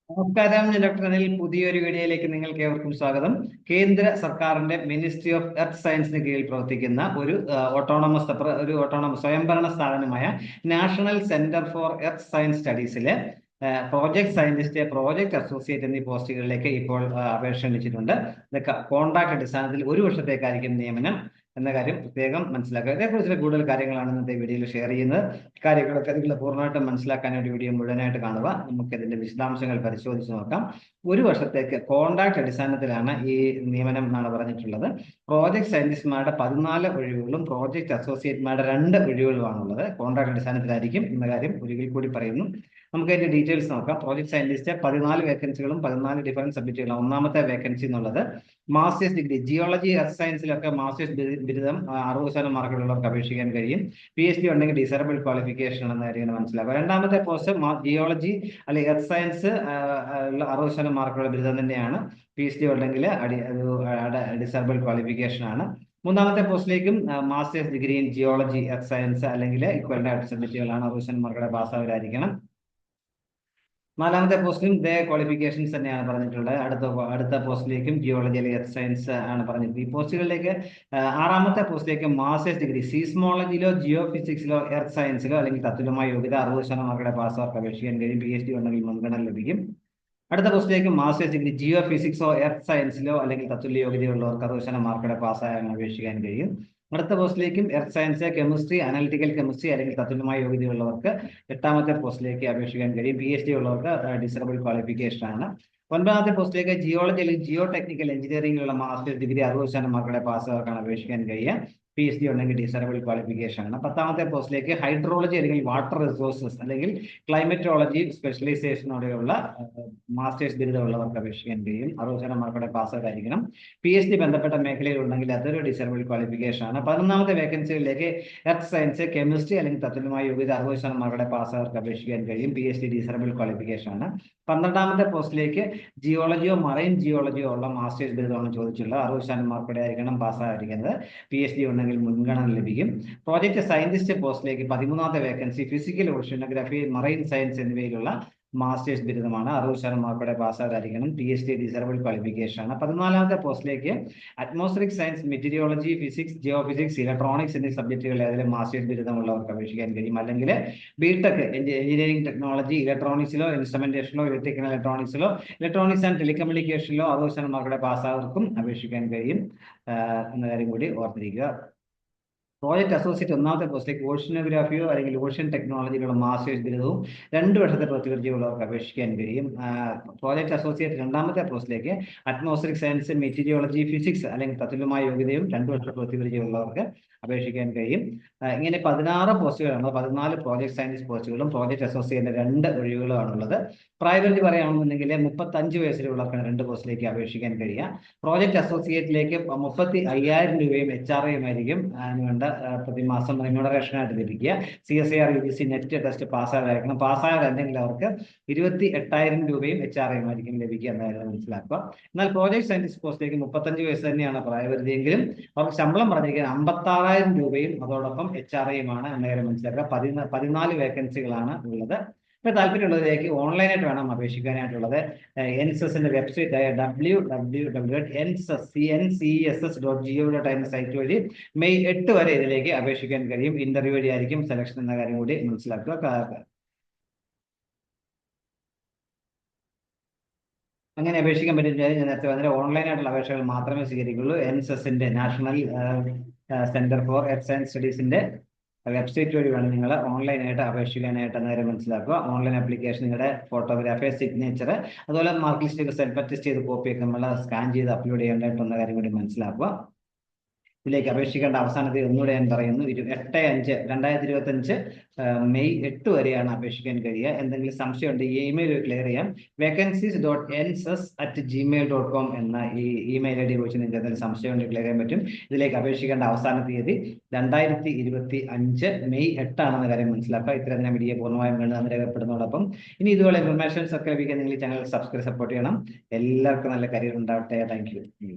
നമസ്കാരം, ഞാൻ ഡോക്ടർ അനിൽ. പുതിയൊരു വീഡിയോയിലേക്ക് നിങ്ങൾക്ക് ഏവർക്കും സ്വാഗതം. കേന്ദ്ര സർക്കാരിന്റെ മിനിസ്ട്രി ഓഫ് എർത്ത് സയൻസിന് കീഴിൽ പ്രവർത്തിക്കുന്ന ഒരു ഓട്ടോണമസ് സ്വയംഭരണ സ്ഥാപനമായ national centre for earth science സ്റ്റഡീസിലെ പ്രോജക്ട് സയന്റിസ്റ്റ്, പ്രോജക്ട് അസോസിയേറ്റ് എന്നീ പോസ്റ്റുകളിലേക്ക് ഇപ്പോൾ അപേക്ഷ ക്ഷണിച്ചിട്ടുണ്ട്. ഇതൊക്കെ കോൺട്രാക്ട് അടിസ്ഥാനത്തിൽ 1 വർഷത്തേക്കായിരിക്കും നിയമനം എന്ന കാര്യം പ്രത്യേകം മനസ്സിലാക്കുക. ഇതേക്കുറിച്ചുള്ള കൂടുതൽ കാര്യങ്ങളാണ് ഇന്നത്തെ വീഡിയോയിൽ ഷെയർ ചെയ്യുന്നത്. കാര്യങ്ങളൊക്കെ നിങ്ങൾ പൂർണ്ണമായിട്ടും മനസ്സിലാക്കാൻ ഒരു വീഡിയോ മുഴുവനായിട്ട് കാണുക. നമുക്ക് ഇതിന്റെ വിശദാംശങ്ങൾ പരിശോധിച്ച് നോക്കാം. 1 വർഷത്തേക്ക് കോൺട്രാക്ട് അടിസ്ഥാനത്തിലാണ് ഈ നിയമനം എന്നാണ് പറഞ്ഞിട്ടുള്ളത്. പ്രോജക്ട് സയന്റിസ്റ്റുമാരുടെ 14 ഒഴിവുകളും പ്രോജക്ട് അസോസിയേറ്റ്മാരുടെ 2 ഒഴിവുകളുമാണുള്ളത്. കോൺട്രാക്ട് അടിസ്ഥാനത്തിലായിരിക്കും എന്ന കാര്യം ഒരിക്കൽ കൂടി പറയുന്നു. നമുക്ക് അതിന്റെ ഡീറ്റെയിൽസ് നോക്കാം. പ്രോജക്ട് സയന്റിസ്റ്റ് 14 വേക്കൻസികളും 14 ഡിഫറൻറ്റ് സബ്ജക്റ്റുകളും. ഒന്നാമത്തെ വേക്കൻസി എന്നുള്ളത് മാസ്റ്റേഴ്സ് ഡിഗ്രി ജിയോളജി എർത്ത് സയൻസിലൊക്കെ മാസ്റ്റേഴ്സ് ബിരുദം 60% മാർക്കുള്ളവർക്ക് അപേക്ഷിക്കാൻ കഴിയും. PhD ഉണ്ടെങ്കിൽ ഡിസൈറബിൾ ക്വാളിഫിക്കേഷൻ എന്ന കാര്യം മനസ്സിലാക്കുക. രണ്ടാമത്തെ പോസ്റ്റ് ജിയോളജി അല്ലെങ്കിൽ എർത്ത് സയൻസ് 60% മാർക്കുള്ള ബിരുദം തന്നെയാണ്. PhD ഉണ്ടെങ്കിൽ ഡിസൈറബിൾ ക്വാളിഫിക്കേഷൻ ആണ്. മൂന്നാമത്തെ പോസ്റ്റിലേക്കും masters degree in geology earth science അല്ലെങ്കിൽ ഇക്വലന്റ് ആയിട്ട് സബ്ജക്റ്റുകളാണ് 60% മാർക്കുള്ള പാസ്സാവരായിരിക്കണം. നാലാമത്തെ പോസ്റ്റിലും ഇതേ ക്വാളിഫിക്കേഷൻസ് തന്നെയാണ് പറഞ്ഞിട്ടുള്ളത്. അടുത്ത പോസ്റ്റിലേക്കും ജിയോളജി അല്ലെങ്കിൽ എർത്ത് സയൻസ് ആണ് പറഞ്ഞിട്ടുള്ളത്. ഈ പോസ്റ്റുകളിലേക്ക് ആറാമത്തെ പോസ്റ്റിലേക്ക് മാസ്റ്റേഴ്സ് ഡിഗ്രി സീസ്മോളജിയിലോ ജിയോ ഫിസിക്സിലോ എർത്ത് സയൻസിലോ അല്ലെങ്കിൽ തത്തുല്യമായ യോഗ്യത 60% മാർക്കുടെ പാസ്സാർക്ക് അപേക്ഷിക്കാൻ കഴിയും. PhD ഉണ്ടെങ്കിൽ മുൻഗണന ലഭിക്കും. അടുത്ത പോസ്റ്റിലേക്ക് മാസ്റ്റേഴ്സ് ഡിഗ്രി ജിയോ ഫിസിക്സോ എർത്ത് സയൻസിലോ അല്ലെങ്കിൽ തത്തുല്യ യോഗ്യതയുള്ളവർക്ക് 60% മാർക്കുടെ പാസ്സാകാൻ അപേക്ഷിക്കാൻ കഴിയും. അടുത്ത പോസ്റ്റിലേക്കും earth science, chemistry, analytical chemistry അല്ലെങ്കിൽ തത്തുല്യമായ യോഗ്യതയുള്ളവർക്ക് 8ാമത്തെ പോസ്റ്റിലേക്ക് അപേക്ഷിക്കാൻ കഴിയും. PhD ഉള്ളവർക്ക് ഡിസൈറബിൾ ക്വാളിഫിക്കേഷൻ ആണ്. 9ാമത്തെ പോസ്റ്റിലേക്ക് ജിയോളജി അല്ലെങ്കിൽ ജിയോ ടെക്നിക്കൽ എഞ്ചിനീയറിംഗിലുള്ള മാസ്റ്റേഴ്സ് ഡിഗ്രി 60% മാർക്കുടെ പാസ്സാർക്കാണ് അപേക്ഷിക്കാൻ കഴിയുക. PhD ഉണ്ടെങ്കിൽ ഡിസൈറബിൾ ക്വാളിഫിക്കേഷൻ ആണ്. 10ാമത്തെ പോസ്റ്റിലേക്ക് ഹൈഡ്രോളജി അല്ലെങ്കിൽ വാട്ടർ റിസോഴ്സസ് അല്ലെങ്കിൽ ക്ലൈമറ്റോളജി സ്പെഷ്യലൈസേഷനോടെയുള്ള മാസ്റ്റേഴ്സ് ബിരുദമുള്ളവർക്ക് അപേക്ഷിക്കാൻ കഴിയും. 60% മാർക്കുടെ പാസ്സായിരിക്കണം. PhD ബന്ധപ്പെട്ട മേഖലയിൽ ഉണ്ടെങ്കിൽ അതൊരു ഡിസൈറബിൾ ക്വാളിഫിക്കേഷൻ ആണ്. 11ാമത്തെ വേക്കൻസികളിലേക്ക് എർത്ത് സയൻസ്, കെമിസ്ട്രി അല്ലെങ്കിൽ തത്തുല്യമായ യോഗ്യത 60% മാർക്കുടെ പാസ്സാർക്ക് അപേക്ഷിക്കാൻ കഴിയും. PhD ഡിസൈറബിൾ ക്വാളിഫിക്കേഷൻ ആണ്. 12ാമത്തെ പോസ്റ്റിലേക്ക് ജിയോളജിയോ മറൈൻ ജിയോളജിയോ ഉള്ള മാസ്റ്റേഴ്സ് ബിരുദമാണ് ചോദിച്ചിട്ടുള്ളത്. 60% മാർക്കുടെ ആയിരിക്കണം പാസ്സായിരിക്കുന്നത്. PhD ഉണ്ടെങ്കിൽ മുൻഗണന ലഭിക്കും. പ്രോജക്ട് സയന്റിസ്റ്റ് പോസ്റ്റിലേക്ക് 13ാമത്തെ vacancy physical oceanography, marine science എന്നിവയിലുള്ള മാസ്റ്റേഴ്സ് ബിരുദമാണ്. 60% മാർക്കുടെ പാസ്സായിരിക്കണം. PhD ഡിസൈറബിൾ ക്വാളിഫിക്കേഷൻ ആണ്. 14ാമത്തെ പോസ്റ്റിലേക്ക് atmospheric science, meteorology, physics, geo physics, electronics എന്നീ സബ്ജക്റ്റുകളിൽ ഏതെങ്കിലും മാസ്റ്റേഴ്സ് ബിരുദമുള്ളവർക്ക് അപേക്ഷിക്കാൻ കഴിയും. അല്ലെങ്കിൽ ബിടെക് എഞ്ചിനീയറിംഗ് ടെക്നോളജി, ഇലക്ട്രോണിക്സിലോ ഇൻസ്ട്രുമെന്റേഷനിലോ ഇലക്ട്രിക്കൽ ഇലക്ട്രോണിക്സിലോ ഇലക്ട്രോണിക്സ് ആൻഡ് ടെലികമ്മ്യൂണിക്കേഷനിലോ 60% മാർക്കുടെ പാസ്സാവർക്കും അപേക്ഷിക്കാൻ കഴിയും എന്ന കാര്യം കൂടി ഓർത്തിരിക്കുക. പ്രോജക്ട് അസോസിയേറ്റ് 1ാമത്തെ പോസ്റ്റിലേക്ക് ഓഷ്യനോഗ്രാഫിയോ അല്ലെങ്കിൽ ഓഷ്യൻ ടെക്നോളജിയിലുള്ള മാസ്റ്റേഴ്സ് ബിരുദവും 2 വർഷത്തെ പ്രവൃത്തിപരിചയമുള്ളവർക്ക് അപേക്ഷിക്കാൻ കഴിയും. പ്രോജക്ട് അസോസിയേറ്റ് 2ാമത്തെ പോസ്റ്റിലേക്ക് അറ്റ്മോസ്ഫിയറിക് സയൻസ്, മെറ്റീരിയോളജി, ഫിസിക്സ് അല്ലെങ്കിൽ തത്തുല്യമായ യോഗ്യതയും 2 വർഷത്തെ പ്രവൃത്തിപരിചയമുള്ളവർക്ക് അപേക്ഷിക്കാൻ കഴിയും. ഇങ്ങനെ 16 പോസ്റ്റുകളാണ്. 14 പ്രോജക്ട് സയൻസ് പോസ്റ്റുകളും പ്രോജക്ട് അസോസിയേറ്റിന്റെ 2 ഒഴിവുകളാണുള്ളത്. പ്രായപരിധി പറയുകയാണെന്നുണ്ടെങ്കിൽ 35 വയസ്സിലുള്ളവർക്കാണ് 2 പോസ്റ്റിലേക്ക് അപേക്ഷിക്കാൻ കഴിയുക. പ്രോജക്ട് അസോസിയേറ്റിലേക്ക് 35,000 രൂപയും HRAയും ആയിരിക്കും അതിനുവേണ്ട പ്രതിമാസം റിമ്യൂണറേഷൻ ആയിട്ട് ലഭിക്കുക. CSIR UGC നെറ്റ് ടെസ്റ്റ് പാസ്സായിരിക്കണം. പാസ്സായതല്ലെങ്കിൽ അവർക്ക് 28,000 രൂപയും HRAയും ആയിരിക്കും ലഭിക്കുക എന്നായിരുന്നു മനസ്സിലാക്കുക. എന്നാൽ പ്രോജക്ട് സയന്റിസ്റ്റ് പോസ്റ്റിലേക്ക് 35 വയസ്സ് തന്നെയാണ് പ്രായപരിധിയെങ്കിലും അവർക്ക് ശമ്പളം പറഞ്ഞിരിക്കുന്നത് 56,000 രൂപയും അതോടൊപ്പം HRAയുമാണ് എന്ന കാര്യം മനസ്സിലാക്കുക. 14 വേക്കൻസികളാണ് ഉള്ളത്. ഇപ്പൊ താല്പര്യമുള്ളതിലേക്ക് ഓൺലൈനായിട്ട് വേണം അപേക്ഷിക്കാനായിട്ടുള്ളത്. NSSന്റെ വെബ്സൈറ്റ് ആയ www.ncess.gov.in സൈറ്റ് വഴി മെയ് 8 വരെ ഇതിലേക്ക് അപേക്ഷിക്കാൻ കഴിയും. ഇന്റർവ്യൂ വഴി ആയിരിക്കും സെലക്ഷൻ എന്ന കാര്യം കൂടി മനസ്സിലാക്കുക. അങ്ങനെ അപേക്ഷിക്കാൻ പറ്റും. ഞാൻ നേരത്തെ പറഞ്ഞ ഓൺലൈനായിട്ടുള്ള അപേക്ഷകൾ മാത്രമേ സ്വീകരിക്കുള്ളൂ. NSSന്റെ national centre for earth science സ്റ്റഡീസിന്റെ വെബ്സൈറ്റ് വഴി വേണം നിങ്ങൾ ഓൺലൈനായിട്ട് അപേക്ഷിക്കാനായിട്ട് എന്ന കാര്യം മനസ്സിലാക്കുക. ഓൺലൈൻ ആപ്ലിക്കേഷൻ നിങ്ങളുടെ ഫോട്ടോഗ്രാഫി, സിഗ്നേച്ചർ, അതുപോലെ മാർക്ക് ലിസ്റ്റ് സെൽഫ് അറ്റസ്റ്റ് ചെയ്ത് കോപ്പിയൊക്കെ നമ്മൾ സ്കാൻ ചെയ്ത് അപ്ലോഡ് ചെയ്യേണ്ടതായിട്ടുള്ള കാര്യം കൂടി മനസ്സിലാക്കുക. ഇതിലേക്ക് അപേക്ഷിക്കേണ്ട അവസാന തീയതി ഒന്നുകൂടെ ഞാൻ പറയുന്നു. 8/5/2025 മെയ് 8 വരെയാണ് അപേക്ഷിക്കാൻ കഴിയുക. എന്തെങ്കിലും സംശയം ഉണ്ട് ഇമെയിൽ ക്ലിയർ ചെയ്യാം. vacancies.nss@gmail.com എന്ന ഈ ഇമെയിൽ ID വെച്ച് നിങ്ങൾക്ക് എന്തെങ്കിലും സംശയം ഉണ്ട് ക്ലിയർ ചെയ്യാൻ പറ്റും. ഇതിലേക്ക് അപേക്ഷിക്കേണ്ട അവസാന തീയതി 2025 മെയ് 8 ആണെന്ന കാര്യം മനസ്സിലാക്കുക. ഇത്തരം വീഡിയോ പൂർണ്ണമായും കണ്ട് രേഖപ്പെടുന്നതോടൊപ്പം ഇനി ഇതുപോലെ ഇൻഫർമേഷൻസ് ഒക്കെ ലഭിക്കാൻ നിങ്ങൾ ഈ ചാനൽ സപ്പോർട്ട് ചെയ്യണം. എല്ലാവർക്കും നല്ല കരിയർ ഉണ്ടാവട്ടെ. Thank you.